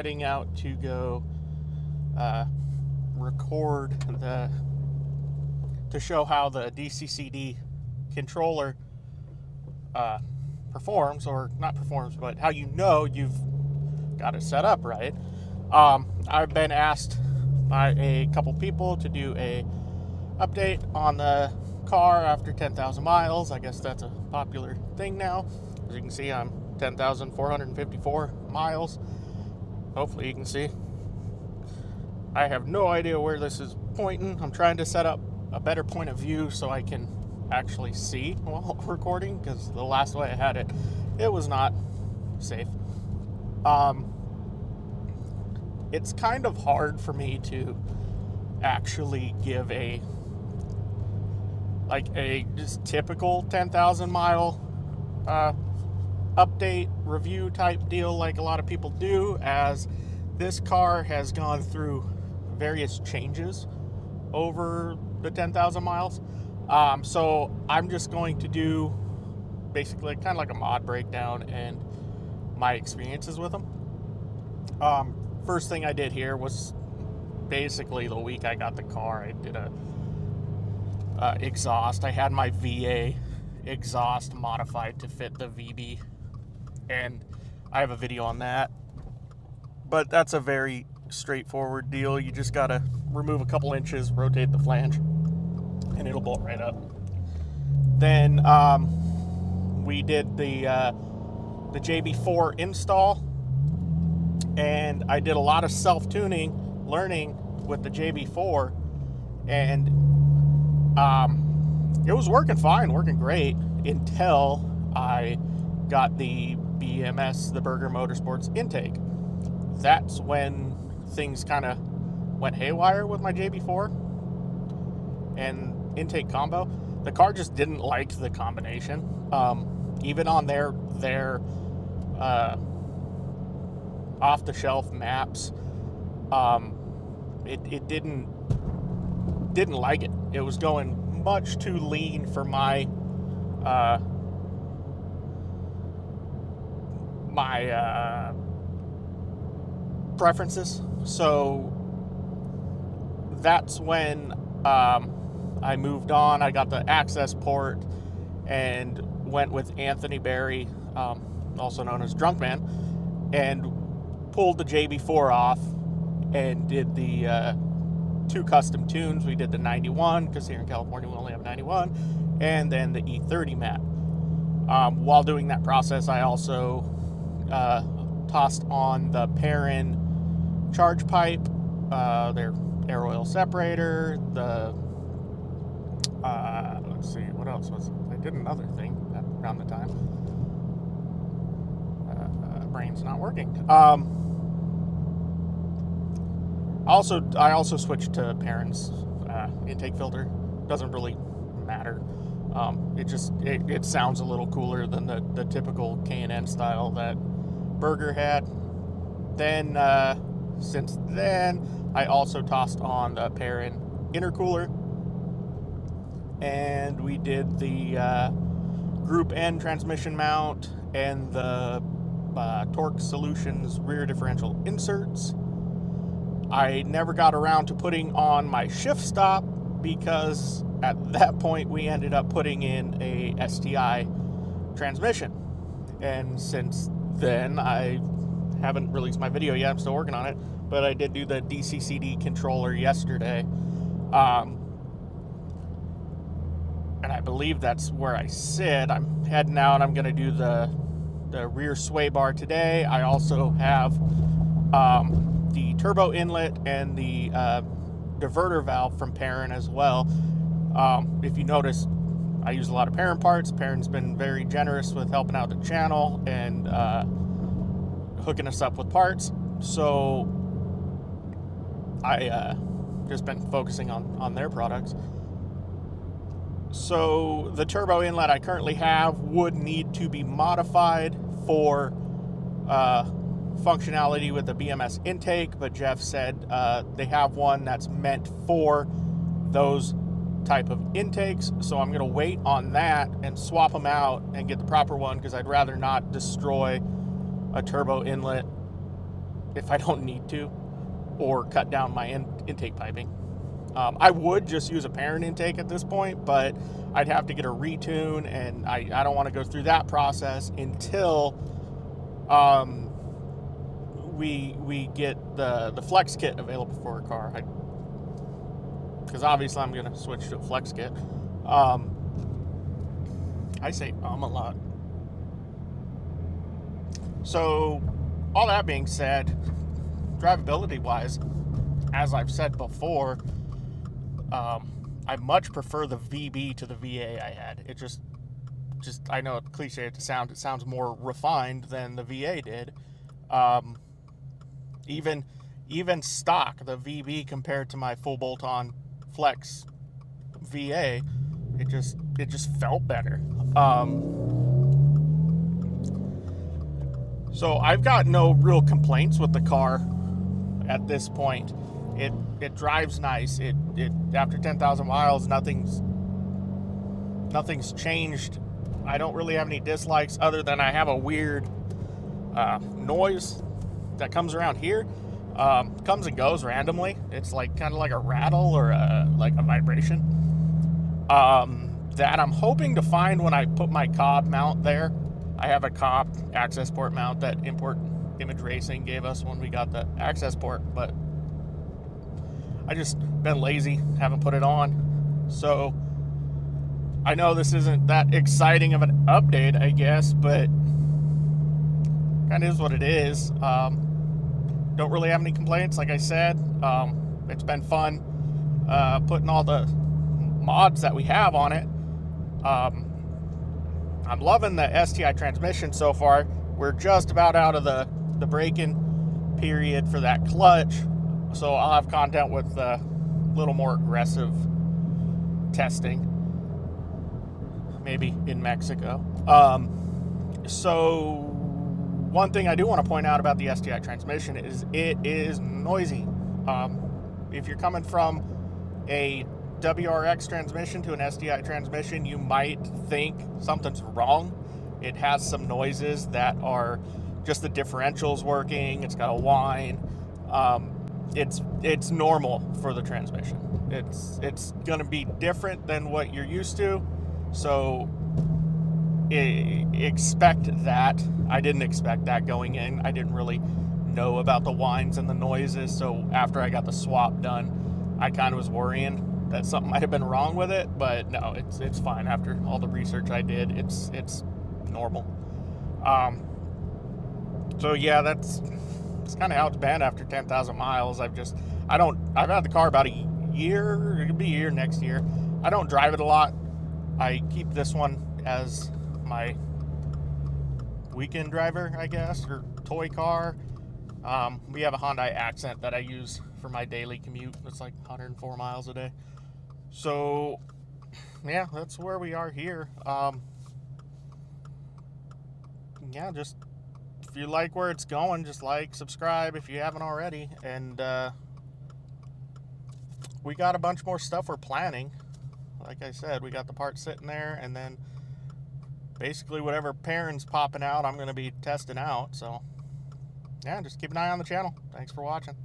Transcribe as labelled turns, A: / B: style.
A: heading out to go record to show how the DCCD controller performs, or not performs, but how you know you've got it set up right. I've been asked by a couple people to do a update on the car after 10,000 miles. I guess that's a popular thing now. As you can see, I'm 10,454 miles. Hopefully you can see. I have no idea where this is pointing. I'm trying to set up a better point of view so I can actually see while recording, because the last way I had it, it was not safe. It's kind of hard for me to actually give a just typical 10,000 mile update review type deal like a lot of people do, as this car has gone through various changes over the 10,000 miles. So I'm just going to do basically kind of like a mod breakdown and my experiences with them. First thing I did here was basically the week I got the car, I did a exhaust. I had my VA exhaust modified to fit the VB, and I have a video on that. But that's a very straightforward deal. You just gotta remove a couple inches, rotate the flange, and it'll bolt right up. Then we did the JB4 install, and I did a lot of self-tuning, learning with the JB4, and it was working fine, working great, until I got the BMS, the Berger Motorsports intake. That's when things kind of went haywire with my JB4 and intake combo. The car just didn't like the combination. Even on their off-the-shelf maps, it didn't like it. It was going much too lean for my preferences. So that's when I moved on. I got the access port and went with Anthony Berry, also known as Drunkman, and pulled the JB4 off and did the two custom tunes. We did the 91, because here in California we only have 91, and then the E30 mat. While doing that process, I also tossed on the Perrin charge pipe, their air oil separator, the let's see, what else was it? I did another thing around the time. Brain's not working. I also switched to Perrin's intake filter. Doesn't really matter. It sounds a little cooler than the typical K&N style that Berger had. Then since then, I also tossed on the Perrin intercooler, and we did the Group N transmission mount and the Torque Solutions rear differential inserts. I never got around to putting on my shift stop, because at that point we ended up putting in a STI transmission, and since then I haven't released my video yet. I'm still working on it, but I did do the DCCD controller yesterday, and I believe that's where I sit. I'm heading out. I'm going to do the rear sway bar today. I also have the turbo inlet and the diverter valve from Perrin as well. If you notice, I use a lot of Perrin parts. Perrin's been very generous with helping out the channel and hooking us up with parts. So I just been focusing on their products. So the turbo inlet I currently have would need to be modified for functionality with the BMS intake, but Jeff said they have one that's meant for those type of intakes, so I'm going to wait on that and swap them out and get the proper one, because I'd rather not destroy a turbo inlet if I don't need to, or cut down my intake piping. I would just use a parent intake at this point, but I'd have to get a retune, and I don't want to go through that process until we get the flex kit available for a car. Because obviously I'm going to switch to a flex kit. I say a lot. So, all that being said, drivability wise, as I've said before, I much prefer the VB to the VA I had. It just I know it's cliche to sound, it sounds more refined than the VA did. Even stock, the VB compared to my full bolt-on flex VA, it just felt better. So I've got no real complaints with the car at this point. It drives nice. It after 10,000 miles, nothing's changed. I don't really have any dislikes other than I have a weird noise that comes around here. Comes and goes randomly. It's like kind of like a rattle or like a vibration. That I'm hoping to find when I put my Cobb mount there. I have a Cobb access port mount that Import Image Racing gave us when we got the access port, but I just been lazy, haven't put it on. So I know this isn't that exciting of an update, I guess, but kind of is what it is. Don't really have any complaints, like I said. It's been fun putting all the mods that we have on it. I'm loving the STI transmission so far. We're just about out of the break-in period for that clutch, so I'll have content with a little more aggressive testing, maybe in Mexico. So one thing I do want to point out about the STI transmission is it is noisy. If you're coming from a WRX transmission to an STI transmission, you might think something's wrong. It has some noises that are just the differentials working. It's got a whine. It's normal for the transmission. It's gonna be different than what you're used to, so expect that. I didn't expect that going in. I didn't really know about the whines and the noises, so after I got the swap done, I kind of was worrying that something might have been wrong with it, but no, it's fine. After all the research I did, it's normal. So yeah, that's kind of how it's been after 10,000 miles. I've had the car about a year. It'll be a year next year. I don't drive it a lot. I keep this one as my weekend driver, I guess, or toy car. We have a Hyundai Accent that I use for my daily commute. It's like 104 miles a day. So, yeah, that's where we are here. Yeah, just if you like where it's going, just like, subscribe if you haven't already. And we got a bunch more stuff we're planning. Like I said, we got the parts sitting there, and then basically whatever pairing's popping out, I'm going to be testing out. So, yeah, just keep an eye on the channel. Thanks for watching.